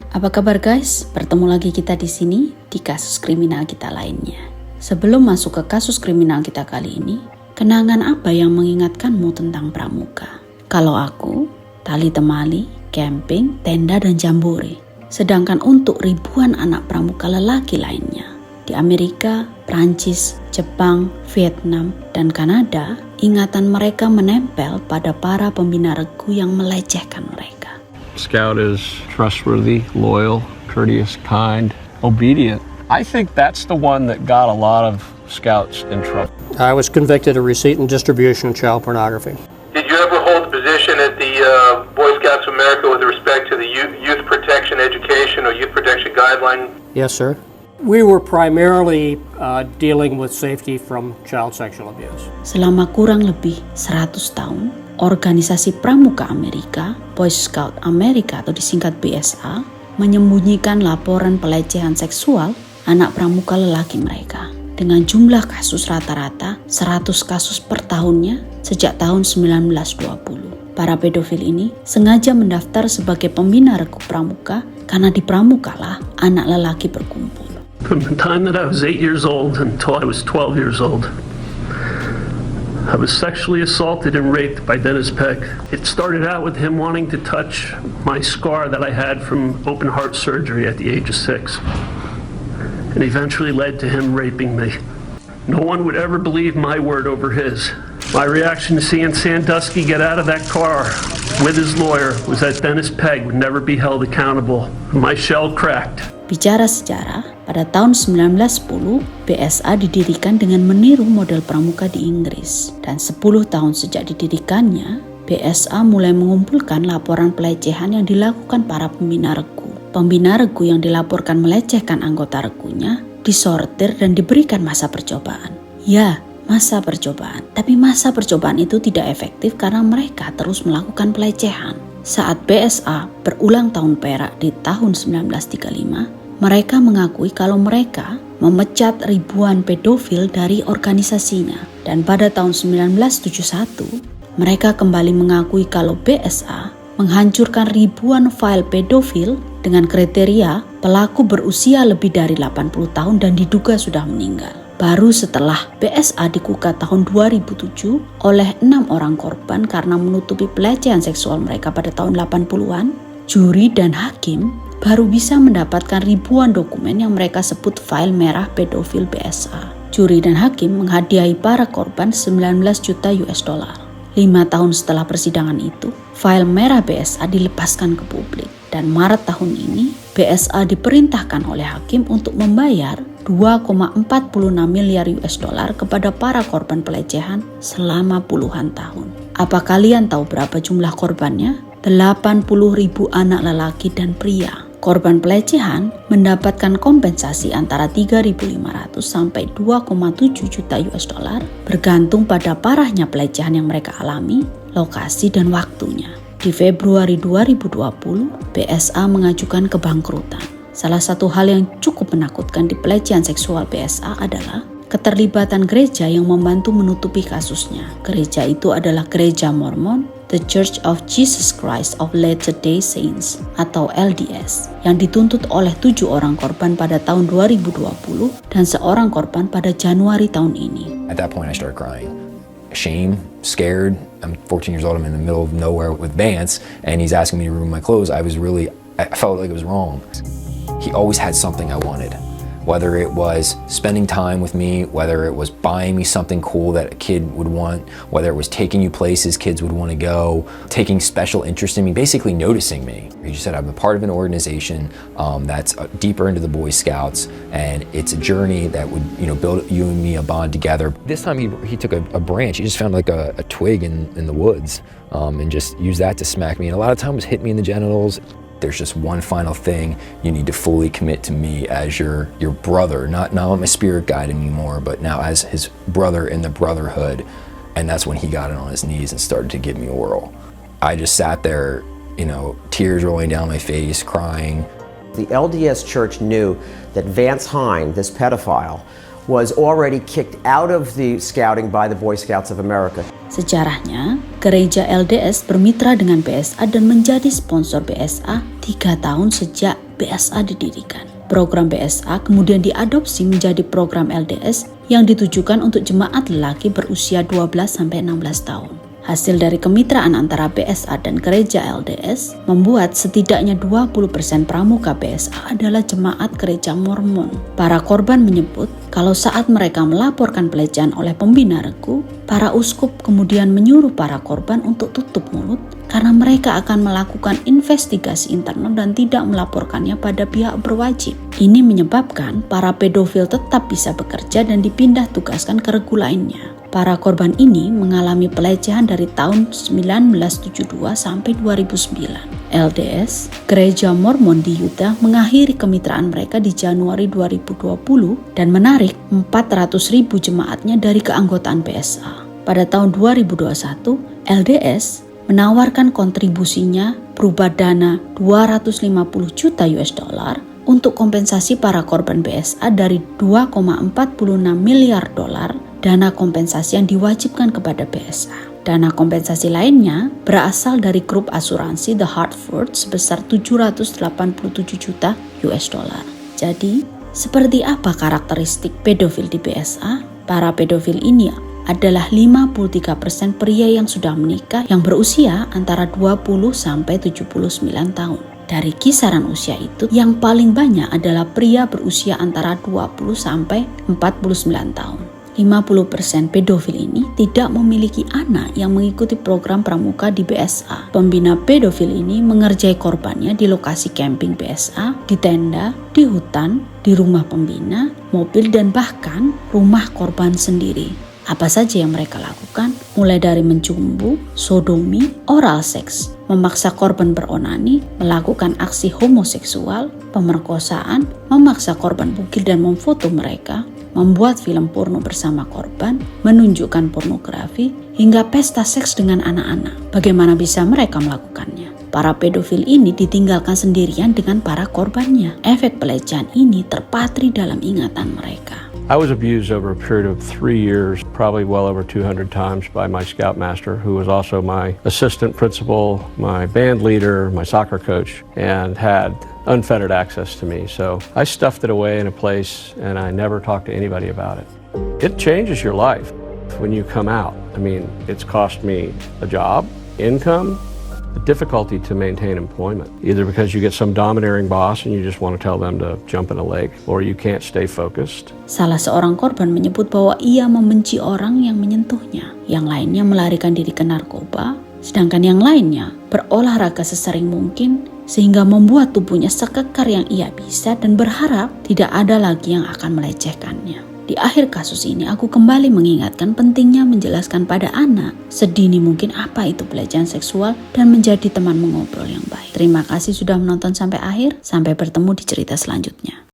Apa kabar guys? Bertemu lagi kita di sini di kasus kriminal kita lainnya. Sebelum masuk ke kasus kriminal kita kali ini, kenangan apa yang mengingatkanmu tentang pramuka? Kalau aku, tali temali, camping, tenda dan jambore. Sedangkan untuk ribuan anak pramuka lelaki lainnya, di Amerika, Prancis, Jepang, Vietnam, dan Kanada, ingatan mereka menempel pada para pembina regu yang melecehkan mereka. Scout is trustworthy, loyal, courteous, kind, obedient. I think that's the one that got a lot of scouts in trouble. I was convicted of receipt and distribution of child pornography. Did you ever hold a position at the Boy Scouts of America with respect to the youth protection education or youth protection guideline? Yes, sir. We were primarily dealing with safety from child sexual abuse. Selama kurang lebih 100 tahun, Organisasi Pramuka Amerika, Boy Scout Amerika atau disingkat BSA, menyembunyikan laporan pelecehan seksual anak pramuka lelaki mereka. Dengan jumlah kasus rata-rata 100 kasus per tahunnya sejak tahun 1920. Para pedofil ini sengaja mendaftar sebagai pembina regu pramuka karena di pramuka lah anak lelaki berkumpul. From the time that I was 8 years old until I was 12 years old, I was sexually assaulted and raped by Dennis Pegg. It started out with him wanting to touch my scar that I had from open heart surgery at the age of 6, and eventually led to him raping me. No one would ever believe my word over his. My reaction to seeing Sandusky get out of that car with his lawyer was that Dennis Pegg would never be held accountable. My shell cracked. Bicara sejarah, pada tahun 1910, BSA didirikan dengan meniru model pramuka di Inggris. Dan 10 tahun sejak didirikannya, BSA mulai mengumpulkan laporan pelecehan yang dilakukan para pembina regu. Pembina regu yang dilaporkan melecehkan anggota regunya disortir dan diberikan masa percobaan. Ya, masa percobaan. Tapi masa percobaan itu tidak efektif karena mereka terus melakukan pelecehan. Saat BSA berulang tahun perak di tahun 1935, mereka mengakui kalau mereka memecat ribuan pedofil dari organisasinya. Dan pada tahun 1971, mereka kembali mengakui kalau BSA menghancurkan ribuan file pedofil dengan kriteria pelaku berusia lebih dari 80 tahun dan diduga sudah meninggal. Baru setelah BSA dikukat tahun 2007 oleh 6 orang korban karena menutupi pelecehan seksual mereka pada tahun 80-an, juri dan hakim baru bisa mendapatkan ribuan dokumen yang mereka sebut file merah pedofil BSA. Juri dan hakim menghadiahi para korban 19 juta US dollar. 5 tahun setelah persidangan itu, file merah BSA dilepaskan ke publik. Dan Maret tahun ini, BSA diperintahkan oleh hakim untuk membayar 2,46 miliar US dollar kepada para korban pelecehan selama puluhan tahun. Apa kalian tahu berapa jumlah korbannya? 80.000 anak lelaki dan pria. Korban pelecehan mendapatkan kompensasi antara 3.500 sampai 2,7 juta US dollar bergantung pada parahnya pelecehan yang mereka alami, lokasi dan waktunya. Di Februari 2020, BSA mengajukan kebangkrutan. Salah satu hal yang cukup menakutkan di pelecehan seksual BSA adalah keterlibatan gereja yang membantu menutupi kasusnya. Gereja itu adalah Gereja Mormon, The Church of Jesus Christ of Latter-day Saints atau LDS, yang dituntut oleh 7 orang korban pada tahun 2020 dan seorang korban pada Januari tahun ini. At that point I started crying. Shame, scared. I'm 14 years old, I'm in the middle of nowhere with Vance, and he's asking me to remove my clothes. I felt like it was wrong. He always had something I wanted. Whether it was spending time with me, whether it was buying me something cool that a kid would want, whether it was taking you places kids would want to go, taking special interest in me, basically noticing me. He just said, I'm a part of an organization that's deeper into the Boy Scouts, and it's a journey that would, build you and me a bond together. This time he took a branch. He just found like a twig in the woods and just used that to smack me. And a lot of times hit me in the genitals. There's just one final thing. You need to fully commit to me as your brother, not my spirit guide anymore, but now as his brother in the brotherhood. And that's when he got on his knees and started to give me oral. I just sat there, tears rolling down my face, crying. The LDS Church knew that Vance Hine, this pedophile, was already kicked out of the scouting by the Boy Scouts of America. Sejarahnya, gereja LDS bermitra dengan BSA dan menjadi sponsor BSA 3 tahun sejak BSA didirikan. Program BSA kemudian diadopsi menjadi program LDS yang ditujukan untuk jemaat lelaki berusia 12-16 tahun. Hasil dari kemitraan antara BSA dan gereja LDS membuat setidaknya 20% pramuka BSA adalah jemaat gereja Mormon. Para korban menyebut kalau saat mereka melaporkan pelecehan oleh pembina regu, para uskup kemudian menyuruh para korban untuk tutup mulut karena mereka akan melakukan investigasi internal dan tidak melaporkannya pada pihak berwajib. Ini menyebabkan para pedofil tetap bisa bekerja dan dipindah tugaskan ke regu lainnya. Para korban ini mengalami pelecehan dari tahun 1972 sampai 2009. LDS, Gereja Mormon di Utah, mengakhiri kemitraan mereka di Januari 2020 dan menarik 400.000 jemaatnya dari keanggotaan BSA. Pada tahun 2021, LDS menawarkan kontribusinya berupa dana $250 juta untuk kompensasi para korban BSA dari $2,46 miliar dana kompensasi yang diwajibkan kepada BSA. Dana kompensasi lainnya berasal dari grup asuransi The Hartford sebesar $787 juta. Jadi, seperti apa karakteristik pedofil di BSA? Para pedofil ini adalah 53% pria yang sudah menikah yang berusia antara 20 sampai 79 tahun. Dari kisaran usia itu, yang paling banyak adalah pria berusia antara 20 sampai 49 tahun. 50% pedofil ini tidak memiliki anak yang mengikuti program pramuka di BSA. Pembina pedofil ini mengerjai korbannya di lokasi camping BSA, di tenda, di hutan, di rumah pembina, mobil, dan bahkan rumah korban sendiri. Apa saja yang mereka lakukan? Mulai dari mencumbu, sodomi, oral seks, memaksa korban beronani, melakukan aksi homoseksual, pemerkosaan, memaksa korban bugil dan memfoto mereka, membuat film porno bersama korban, menunjukkan pornografi, hingga pesta seks dengan anak-anak. Bagaimana bisa mereka melakukannya? Para pedofil ini ditinggalkan sendirian dengan para korbannya. Efek pelecehan ini terpatri dalam ingatan mereka. I was abused over a period of 3 years, probably well over 200 times by my scoutmaster, who was also my assistant principal, my band leader, my soccer coach, and had unfettered access to me. So I stuffed it away in a place and I never talked to anybody about it. It changes your life when you come out. I mean, it's cost me a job, income, the difficulty to maintain employment, either because you get some domineering boss and you just want to tell them to jump in a lake, or you can't stay focused. Salah seorang korban menyebut bahwa ia membenci orang yang menyentuhnya. Yang lainnya melarikan diri ke narkoba, sedangkan yang lainnya berolahraga sesering mungkin sehingga membuat tubuhnya sekekar yang ia bisa dan berharap tidak ada lagi yang akan melecehkannya. Di akhir kasus ini, aku kembali mengingatkan pentingnya menjelaskan pada anak sedini mungkin apa itu pelecehan seksual dan menjadi teman mengobrol yang baik. Terima kasih sudah menonton sampai akhir. Sampai bertemu di cerita selanjutnya.